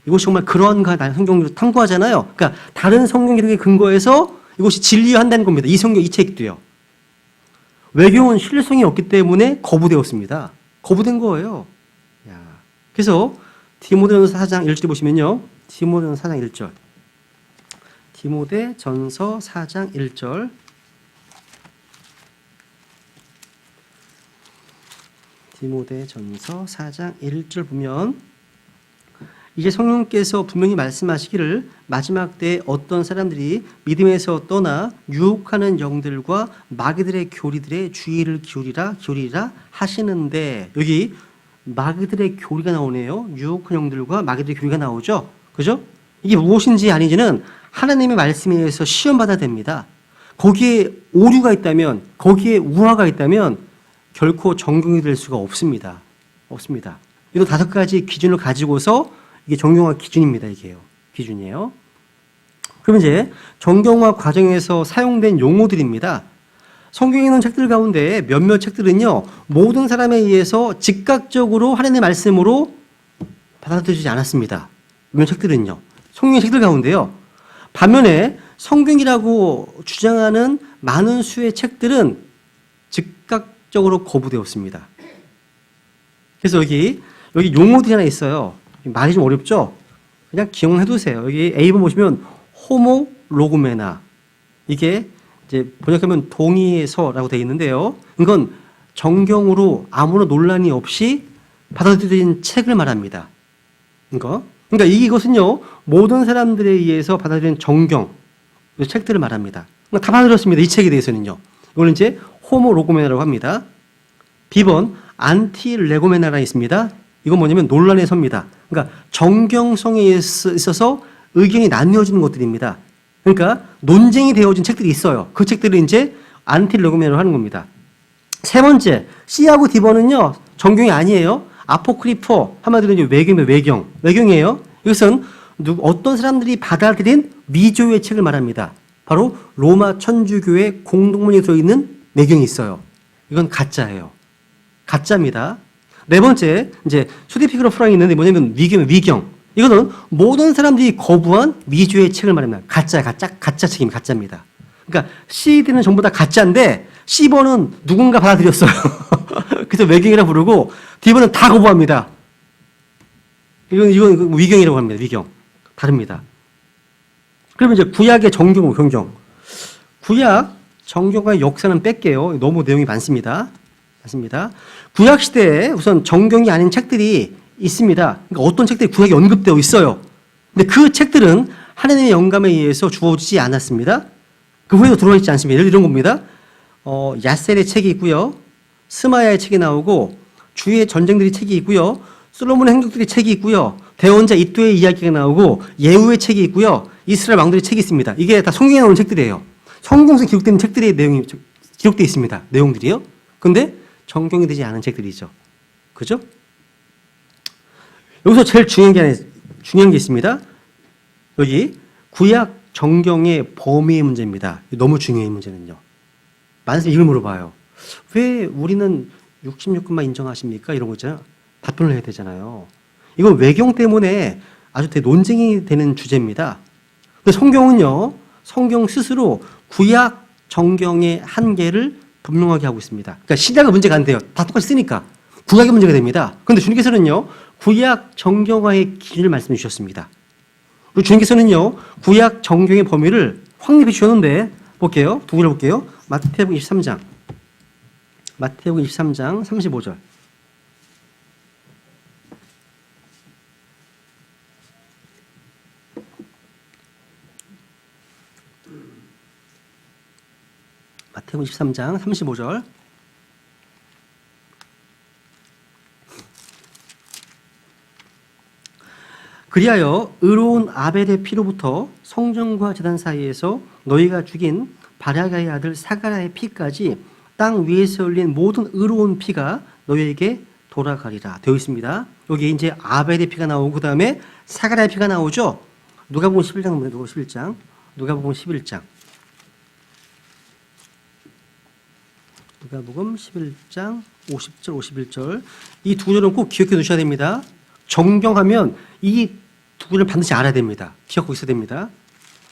이것이 정말 그러한가 성경 기록 탐구하잖아요. 그러니까 다른 성경 기록에 근거해서 이것이 진리여야 한다는 겁니다. 이 책도요. 외경은 신뢰성이 없기 때문에 거부되었습니다. 거부된 거예요. 그래서 디모데전서 4장 1절 보시면요. 디모데전서 4장 1절. 디모데전서 4장 1절. 디모데전서 4장 1절 보면 이제 성령께서 분명히 말씀하시기를 마지막 때에 어떤 사람들이 믿음에서 떠나 유혹하는 영들과 마귀들의 교리들의 주의를 기울이라 하시는데 여기 마귀들의 교리가 나오네요. 유혹하는 영들과 마귀들의 교리가 나오죠. 그죠? 이게 무엇인지 아닌지는 하나님의 말씀에 의해서 시험받아야 됩니다. 거기에 오류가 있다면 거기에 우화가 있다면 결코 정경이 될 수가 없습니다. 없습니다. 이런 5가지 기준을 가지고서 이게 정경화 기준입니다. 이게요. 기준이에요. 그럼 이제 정경화 과정에서 사용된 용어들입니다. 성경에 있는 책들 가운데 몇몇 책들은요. 모든 사람에 의해서 즉각적으로 하나님의 말씀으로 받아들여지지 않았습니다. 몇몇 책들은요. 성경의 책들 가운데요. 반면에 성경이라고 주장하는 많은 수의 책들은 즉각적으로 거부되었습니다. 그래서 여기 용어들이 하나 있어요. 말이 좀 어렵죠? 그냥 기억해두세요. 여기 A번 보시면 호모 로그메나 이게 이제 번역하면 동의서라고 되어 있는데요. 이건 정경으로 아무런 논란이 없이 받아들인 책을 말합니다. 그러니까 이것은요 모든 사람들에 의해서 받아들인 정경 책들을 말합니다. 다 받아들였습니다. 이 책에 대해서는요. 이거는 이제 호모 로그메나라고 합니다. B번 안티 레고메나가 있습니다. 이건 뭐냐면 논란의 서입니다. 그러니까 정경성에 있어서 의견이 나뉘어지는 것들입니다. 그러니까 논쟁이 되어진 책들이 있어요. 그 책들을 이제 안티 레고메나로 하는 겁니다. 세 번째, C하고 D번은요, 정경이 아니에요. 아포크리포, 한마디로 이제 외경이에요. 이것은 어떤 사람들이 받아들인 미조의 책을 말합니다. 바로 로마 천주교의 공동문에 들어있는 외경이 있어요. 이건 가짜예요. 가짜입니다. 네 번째, 이제 수디피그로 프랑이 있는데 뭐냐면 위경. 이거는 모든 사람들이 거부한 미주의 책을 말합니다. 가짜 책입니다. 가짜입니다. 그러니까 C들은 전부 다 가짜인데 C번은 누군가 받아들였어요. 그래서 외경이라고 부르고 D번은 다 거부합니다. 이건 위경이라고 합니다. 위경. 다릅니다. 그러면 이제 구약의 정경, 경경. 구약 정경과 역사는 뺄게요. 너무 내용이 많습니다. 구약 시대에 우선 정경이 아닌 책들이 있습니다. 그러니까 어떤 책들이 구약에 언급되어 있어요. 근데 그 책들은 하나님의 영감에 의해서 주어지지 않았습니다. 그 후에도 들어와 있지 않습니다. 예를 들어 이런 겁니다. 야셀의 책이 있고요. 스마야의 책이 나오고 주의 전쟁들이 책이 있고요. 솔로몬의 행적들이 책이 있고요. 대언자 이또의 이야기가 나오고 예후의 책이 있고요. 이스라엘 왕들의 책이 있습니다. 이게 다 성경에 나오는 책들이에요. 성경에서 기록된 책들의 내용이 기록되어 있습니다. 내용들이요. 근데 정경이 되지 않은 책들이죠. 그죠? 여기서 제일 중요한 게 있습니다. 여기 구약 정경의 범위의 문제입니다. 너무 중요한 문제는요. 많은 사람이 이걸 물어봐요. 왜 우리는 66권만 인정하십니까? 이런 거 있잖아요. 답변을 해야 되잖아요. 이건 외경 때문에 아주 되게 논쟁이 되는 주제입니다. 근데 성경은요, 성경 스스로 구약 정경의 한계를 분명하게 하고 있습니다. 그러니까 신약은 문제가 안 돼요. 다 똑같이 쓰니까. 구약의 문제가 됩니다. 그런데 주님께서는요, 구약 정경화의 기준을 말씀해 주셨습니다. 그리고 주님께서는요, 구약 정경의 범위를 확립해 주셨는데, 볼게요. 두 개를 볼게요. 마태복음 23장. 마태복음 23장 35절. 마태복음 23장 35절. 그리하여 의로운 아벨의 피로부터 성전과 제단 사이에서 너희가 죽인 바라가의 아들 사가랴의 피까지 땅 위에서 흘린 모든 의로운 피가 너희에게 돌아가리라 되어 있습니다. 여기 이제 아벨의 피가 나오고 그 다음에 사가랴의 피가 나오죠. 누가복음 11장 보면 누가복음 11장. 누가복음 11장. 누가복음 11장 50절 51절. 이 두 절은 꼭 기억해 두셔야 됩니다. 정경하면 이 두 절을 반드시 알아야 됩니다. 기억하고 있어야 됩니다.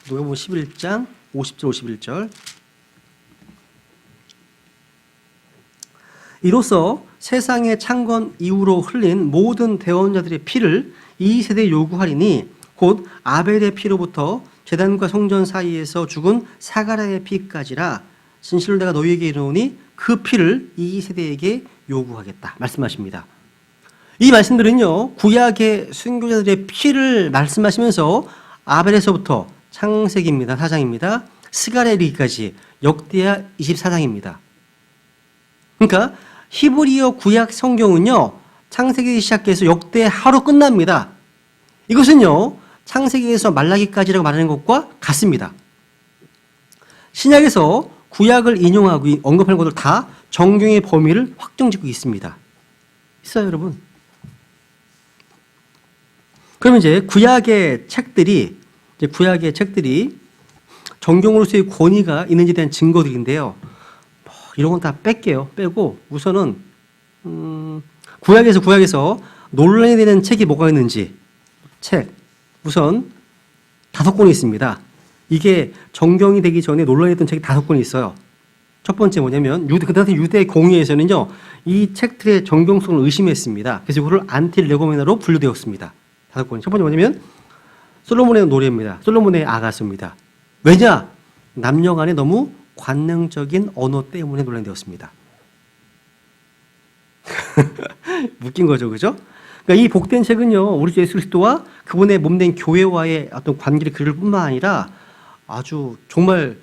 누가복음 11장 50절 51절. 이로써 세상의 창건 이후로 흘린 모든 대언자들의 피를 이 세대에 요구하리니 곧 아벨의 피로부터 제단과 성전 사이에서 죽은 사가랴의 피까지라. 진실로 내가 너희에게 이르노니 그 피를 이 세대에게 요구하겠다 말씀하십니다. 이 말씀들은요, 구약의 순교자들의 피를 말씀하시면서 아벨에서부터 창세기입니다. 4장입니다. 스가랴에 이르기까지 역대하 24장입니다. 그러니까 히브리어 구약 성경은요, 창세기 시작해서 역대하로 끝납니다. 이것은요, 창세기에서 말라기까지라고 말하는 것과 같습니다. 신약에서 구약을 인용하고 언급하는 것들 다 정경의 범위를 확정짓고 있습니다. 있어요, 여러분? 그러면 이제 구약의 책들이 정경으로서의 권위가 있는지에 대한 증거들인데요. 이런 건 다 뺄게요. 빼고 우선은 구약에서 논란이 되는 책이 뭐가 있는지 책 우선 5권이 있습니다. 이게 정경이 되기 전에 논란이 됐던 책이 5권이 있어요. 첫 번째 뭐냐면 그 당시 유대 공의에서는요, 이 책들의 정경성을 의심했습니다. 그래서 이거를 안틸레고메나로 분류되었습니다. 5권. 첫 번째 뭐냐면 솔로몬의 노래입니다. 솔로몬의 아가서입니다. 왜냐? 남녀 간에 너무 관능적인 언어 때문에 논란되었습니다. 웃긴 거죠, 그죠? 그러니까 이 복된 책은요, 우리 주 예수 그리스도와 그분의 몸된 교회와의 어떤 관계를 그릴 뿐만 아니라 아주 정말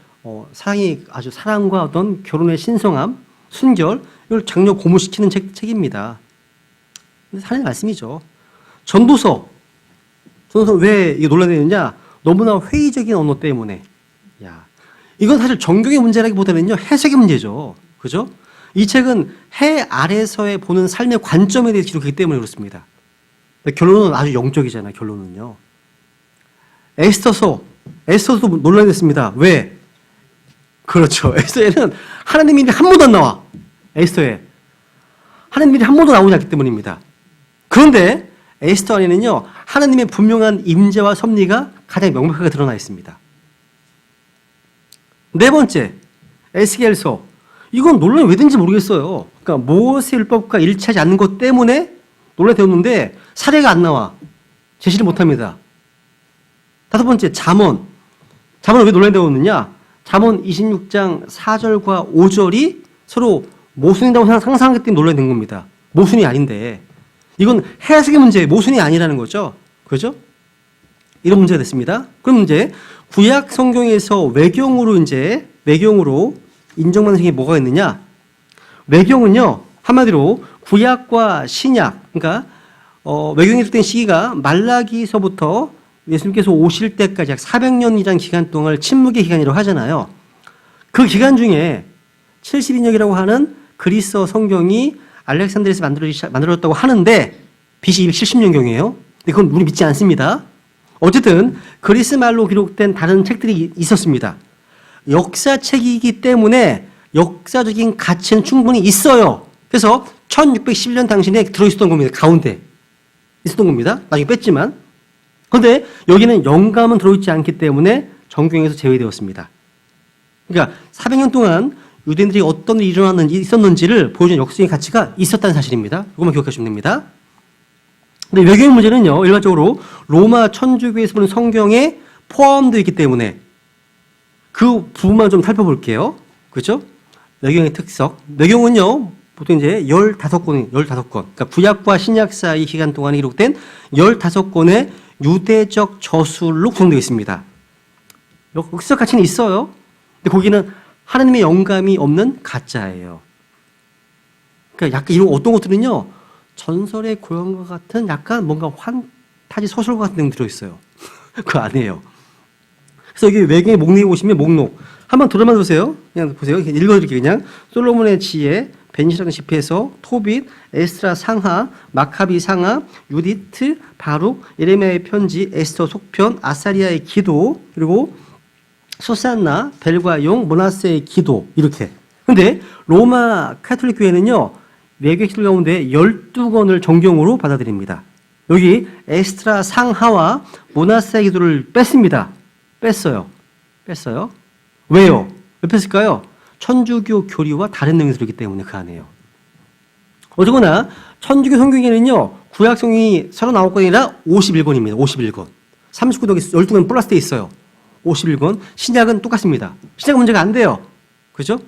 아주 사랑과 어떤 결혼의 신성함, 순결 이걸 장려 고무시키는 책입니다. 근데 하나님의 말씀이죠. 전도서 왜 이게 논란되느냐? 너무나 회의적인 언어 때문에. 이건 사실 정경의 문제라기보다는요, 해석의 문제죠. 그죠? 이 책은 해 아래서의 보는 삶의 관점에 대해 기록하기 때문에 그렇습니다. 결론은 아주 영적이잖아요, 결론은요. 에스더도 논란됐습니다. 왜? 그렇죠. 에스더에는 하나님 일이 한 번도 안 나와. 에스더에. 하나님 일이 한 번도 나오지 않기 때문입니다. 그런데 에스더 안에는요, 하나님의 분명한 임재와 섭리가 가장 명백하게 드러나 있습니다. 네 번째, 에스겔서. 이건 논란이 왜 된지 모르겠어요. 그러니까 모세 율법과 일치하지 않는 것 때문에 논란이 되었는데 사례가 안 나와. 제시를 못합니다. 5번째, 잠언. 잠언은 왜 논란이 되었느냐? 잠언 26장 4절과 5절이 서로 모순이라고 상상하기 때문에 논란이 된 겁니다. 모순이 아닌데. 이건 해석의 문제, 모순이 아니라는 거죠. 그죠? 이런 문제가 됐습니다. 그럼 이제 구약 성경에서 외경으로 인정받는 책이 뭐가 있느냐? 외경은요, 한마디로 구약과 신약, 그러니까 외경이 된 시기가 말라기서부터 예수님께서 오실 때까지 약 400년이라는 기간 동안을 침묵의 기간이라고 하잖아요. 그 기간 중에 70인역이라고 하는 그리스어 성경이 알렉산드리아에서 만들어졌다고 하는데 BC 270년경이에요. 근데 그건 우리 믿지 않습니다. 어쨌든 그리스 말로 기록된 다른 책들이 있었습니다. 역사책이기 때문에 역사적인 가치는 충분히 있어요. 그래서 1611년 당시에 들어있었던 겁니다. 가운데 있었던 겁니다. 나중에 뺐지만. 그런데 여기는 영감은 들어있지 않기 때문에 정경에서 제외되었습니다. 그러니까 400년 동안 유대인들이 어떤 일이 있었는지를 보여주는 역사적인 가치가 있었다는 사실입니다. 이것만 기억하시면 됩니다. 근데 외교의 문제는요, 일반적으로 로마 천주교에서 보는 성경에 포함되어 있기 때문에 그 부분만 좀 살펴볼게요. 그렇죠? 외경의 특성. 외경은요, 보통 이제 15권. 그러니까 구약과 신약 사이 기간 동안에 기록된 15권의 유대적 저술로 구성되어 있습니다. 역사적 가치는 있어요. 근데 거기는 하나님의 영감이 없는 가짜예요. 그러니까 약간 이런 어떤 것들은요, 전설의 고향과 같은 약간 뭔가 환타지 소설과 같은 내용이 들어있어요. 그 안에요. 그래서 여기 외경의 목록에 보시면 목록. 한번 들어만 보세요. 그냥 보세요. 읽어드릴게요. 그냥. 솔로몬의 지혜, 벤시라는 집회서, 토빗, 에스라 상하, 마카비 상하, 유디트, 바룩, 예레미야의 편지, 에스더 속편, 아사리아의 기도, 그리고 수산나, 벨과 용, 모나세의 기도 이렇게. 근데 로마 카톨릭 교회는요. 외교 기도 가운데 12권을 정경으로 받아들입니다. 여기 에스트라 상하와 모나세의 기도를 뺐습니다. 뺐어요. 왜요? 왜 뺐을까요? 천주교 교리와 다른 내용이 들어있기 때문에 그 안에요. 어쨌거나 천주교 성경에는요. 구약 성경이 39권이 아니라 51권입니다. 51권. 39권에 12권 플러스 돼 있어요. 51권. 신약은 똑같습니다. 신약 문제가 안 돼요. 그죠?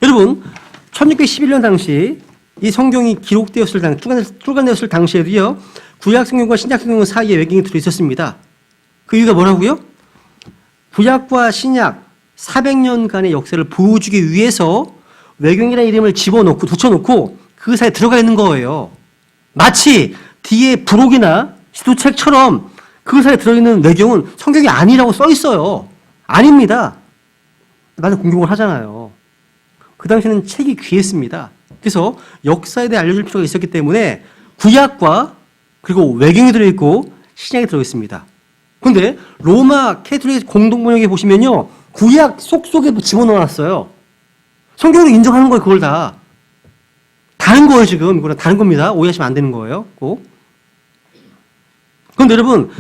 여러분 1611년 당시 이 성경이 기록되었을 출간되었을 당시에도요. 구약 성경과 신약 성경 사이에 외경이 들어있었습니다. 그 이유가 뭐라고요? 구약과 신약 400년간의 역사를 보여주기 위해서 외경이라는 이름을 집어넣고 붙여놓고 그 사이에 들어가 있는 거예요. 마치 뒤에 부록이나 지도책처럼 그 사이에 들어있는 외경은 성경이 아니라고 써 있어요. 아닙니다. 나는 공격을 하잖아요. 그 당시에는 책이 귀했습니다. 그래서 역사에 대해 알려줄 필요가 있었기 때문에 구약과 그리고 외경이 들어있고 신약이 들어있습니다. 그런데 로마 캐톨릭 공동번역에 보시면요. 구약 속속에 집어넣어놨어요. 성경으로 인정하는 거예요. 그걸 다. 다른 거예요. 지금. 이거는 다른 겁니다. 오해하시면 안 되는 거예요. 꼭. 그런데 여러분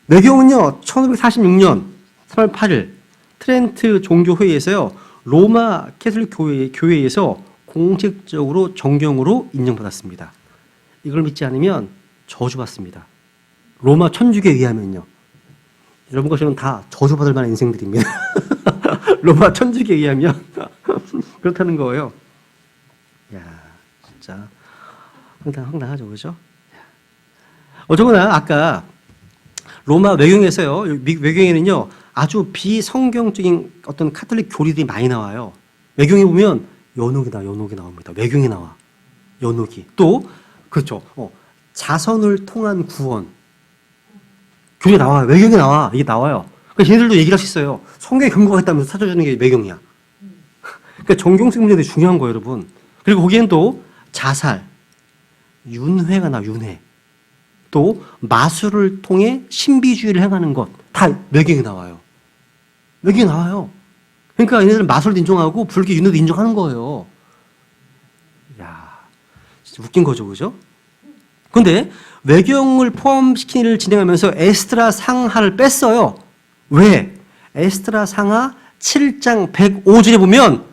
외경은요. 1546년 3월 8일 트렌트 종교회의에서요. 로마 캐톨릭 교회에서 공식적으로 정경으로 인정받았습니다. 이걸 믿지 않으면 저주받습니다. 로마 천주교에 의하면요. 여러분과 저는 다 저주받을 만한 인생들입니다. 로마 천주교에 의하면 그렇다는 거예요. 야, 진짜 황당하죠, 그죠? 어쩌거나 아까 로마 외경에서요, 외경에는요 아주 비성경적인 어떤 카톨릭 교리들이 많이 나와요. 외경에 보면 연옥이 나옵니다. 외경에 나와. 연옥이. 또 그렇죠. 자선을 통한 구원. 교리가 나와요. 외경에 나와. 이게 나와요. 그러니까 얘네들도 얘기를 할 수 있어요. 성경에 근거가 있다면서 찾아주는 게 외경이야. 그러니까 정경식 문제도 중요한 거예요, 여러분. 그리고 거기엔 또 자살, 윤회가 나와, 윤회. 또 마술을 통해 신비주의를 행하는 것. 다 외경에 나와요. 외경에 나와요. 그러니까 얘네들은 마술도 인정하고 불교 윤회도 인정하는 거예요. 야, 진짜 웃긴 거죠, 그죠? 그런데 외경을 포함시킨 일을 진행하면서 에스드라 상하를 뺐어요. 왜? 에스드라 상하 7장 105절에 보면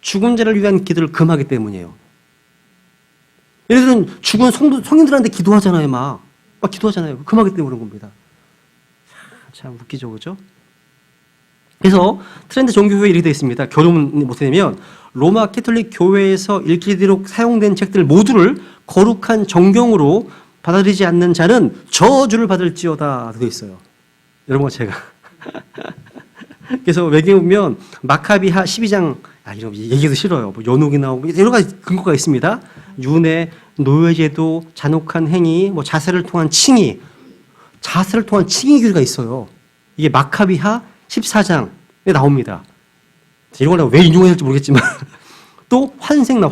죽은 자를 위한 기도를 금하기 때문이에요. 얘네들은 죽은 성인들한테 기도하잖아요, 막 기도하잖아요. 금하기 때문에 그런 겁니다. 참 웃기죠, 그죠? 그래서 트렌드 종교회에 이렇게 되어 있습니다. 결론은 무엇이 냐면 로마 캐톨릭 교회에서 읽히도록 사용된 책들 모두를 거룩한 정경으로 받아들이지 않는 자는 저주를 받을지어다 되어 있어요. 여러분과 제가. 그래서 외경에 보면 마카비하 12장 이런 얘기도 싫어요. 뭐 연옥이 나오고 여러 가지 근거가 있습니다. 윤회, 노예제도, 잔혹한 행위, 뭐 자살을 통한 칭의 교리가 있어요. 이게 마카비하 14장에 나옵니다. 이런 걸 왜 인용해야 할지 모르겠지만 또 환생도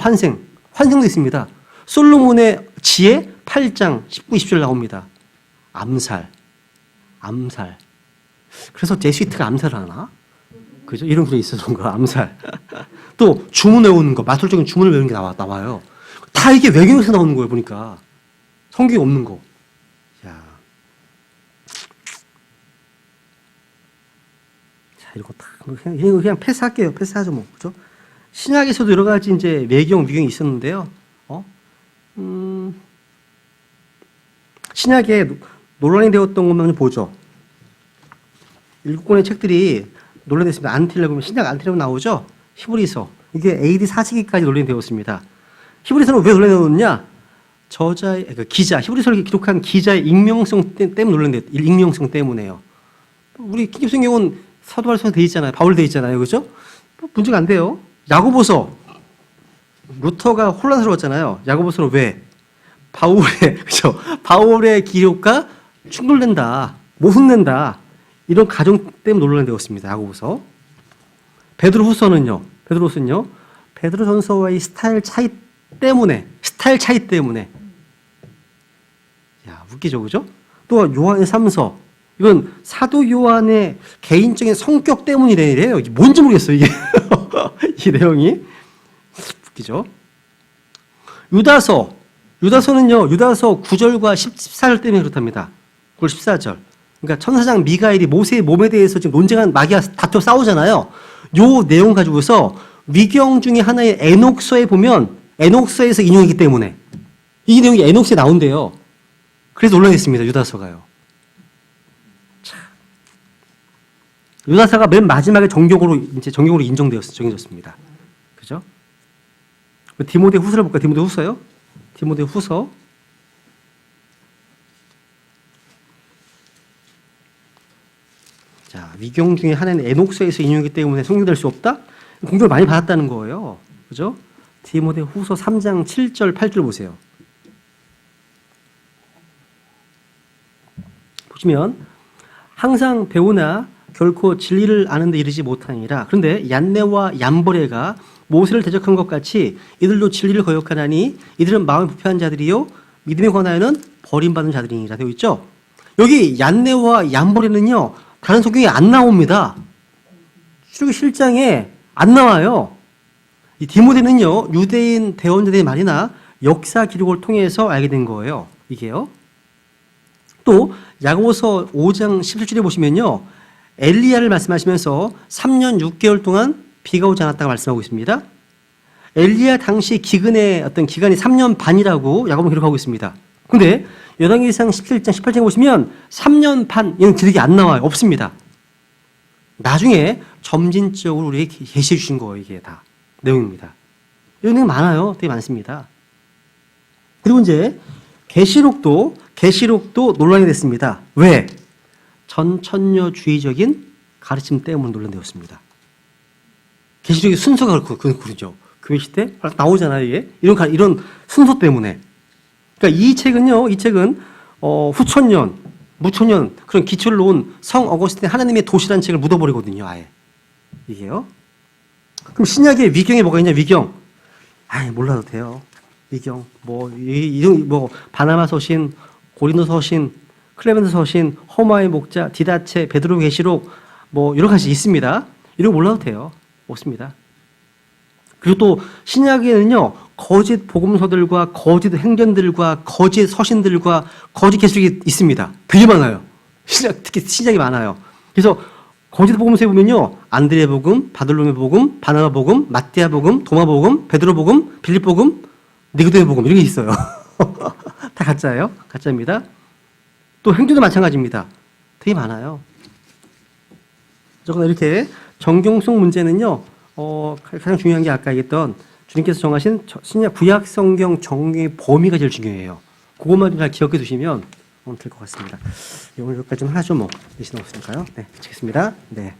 있습니다. 솔로몬의 지혜 8장 19, 20절 나옵니다. 암살, 암살. 그래서 제시트가 암살을 하나? 그죠? 이런 글이 있었던 거, 암살. 또 주문 외우는 거, 마술적인 주문을 외우는 게 나와요. 다 이게 외경에서 나오는 거예요, 보니까. 성경에 없는 거. 야. 자, 이거 다 그냥 패스할게요. 패스하죠, 뭐. 그죠? 신약에서도 여러 가지 이제 외경, 미경이 있었는데요. 신약에 논란이 되었던 것만 보죠. 7권의 책들이 논란됐습니다. 안티레 보면 신약 안티레 나오죠. 히브리서. 이게 AD 4세기까지 논란이 되었습니다. 히브리서는 왜 논란이 되었느냐? 저자의 기자, 히브리서를 기록한 기자의 익명성 때문에 논란이 됐. 익명성 때문에요. 우리 킹제임스 성경은 사도 바울서 돼 있잖아요. 바울 돼 있잖아요. 그렇죠? 문제가 안 돼요. 야고보서 루터가 혼란스러웠잖아요. 야고보서는 왜? 그렇죠? 바울의 기록과 충돌된다. 모순된다. 이런 가정 때문에 논란이 되었습니다. 야고보서. 베드로후서는요. 베드로전서와의 스타일 차이 때문에. 야, 웃기죠, 그죠? 또 요한의 3서. 이건 사도 요한의 개인적인 성격 때문이래요. 이게 뭔지 모르겠어요, 이게. 이 내용이. 웃기죠? 유다서는요, 유다서 9절과 14절 때문에 그렇답니다. 9절 14절. 그러니까 천사장 미가엘이 모세의 몸에 대해서 지금 논쟁한 마귀와 다투어 싸우잖아요. 요 내용 가지고서 위경 중에 하나의 에녹서에 보면 에녹서에서 인용이기 때문에 이 내용이 에녹서에 나온대요. 그래서 논란이 있습니다. 유다서가요. 참. 유다서가 맨 마지막에 정경으로 인정되었습니다. 그죠? 디모데 후서를 볼까요? 디모데 후서. 자, 위경 중에 하나는 에녹서에서 인용이기 때문에 성경될 수 없다? 공격을 많이 받았다는 거예요. 그죠? 디모데 후서 3장 7절, 8절 보세요. 보시면 항상 배우나 결코 진리를 아는 데 이르지 못하니라. 그런데 얀네와 얀보레가 모세를 대적한 것 같이 이들도 진리를 거역하나니 이들은 마음이 부패한 자들이요 믿음에 관하여는 버림받은 자들이니라 되어 있죠. 여기 얀네와 얀보레는요 다른 성경에 안 나옵니다. 출애굽기 7장에 안 나와요. 이 디모데는요 유대인 대원자들의 말이나 역사 기록을 통해서 알게 된 거예요. 이게요. 또 야고보서 5장 17절에 보시면요 엘리야를 말씀하시면서 3년 6개월 동안 비가 오지 않았다고 말씀하고 있습니다. 엘리야 당시 기근의 어떤 기간이 3년 반이라고 야고보는 기록하고 있습니다. 근데 열왕기상 17장 18장에 보시면 3년 반 이런 기록이 안 나와요. 없습니다. 나중에 점진적으로 우리에게 계시해 주신 거예요. 이게 다 내용입니다. 이런 내용 많아요. 되게 많습니다. 그리고 이제 계시록도 논란이 됐습니다. 왜? 전천녀주의적인 가르침 때문에 논란되었습니다. 계시록의 순서가 그렇죠. 교회 시대 나오잖아요. 이게 이런 순서 때문에. 그러니까 이 책은 후천년, 무천년 그런 기초를 놓은 성 어거스틴 하나님의 도시라는 책을 묻어버리거든요. 아예 이게요. 그럼 신약에 위경에 뭐가 있냐? 위경. 몰라도 돼요. 위경 바나바 서신, 고린도 서신, 클레멘트 서신, 허마의 목자, 디다체, 베드로 계시록 여러 가지 있습니다. 이런 거 몰라도 돼요. 없습니다. 그리고 또 신약에는요 거짓 복음서들과 거짓 행전들과 거짓 서신들과 거짓 계시록이 있습니다. 되게 많아요. 특히 신약이 많아요. 그래서 거짓 복음서에 보면요 안드레 복음, 바들로메 복음, 바나바 복음, 마띠아 복음, 도마 복음, 베드로 복음, 빌립 복음, 니고데모 복음 이런 게 있어요. 다 가짜예요. 가짜입니다. 또 행전도 마찬가지입니다. 되게 많아요. 저거는 이렇게 정경성 문제는요 가장 중요한 게 아까 얘기했던 주님께서 정하신 신약 구약 성경 정경의 범위가 제일 중요해요. 그것만 잘 기억해 두시면 될 것 같습니다. 오늘 여기까지 좀 하죠 뭐. 내신 없으니까요. 네, 마치겠습니다. 네.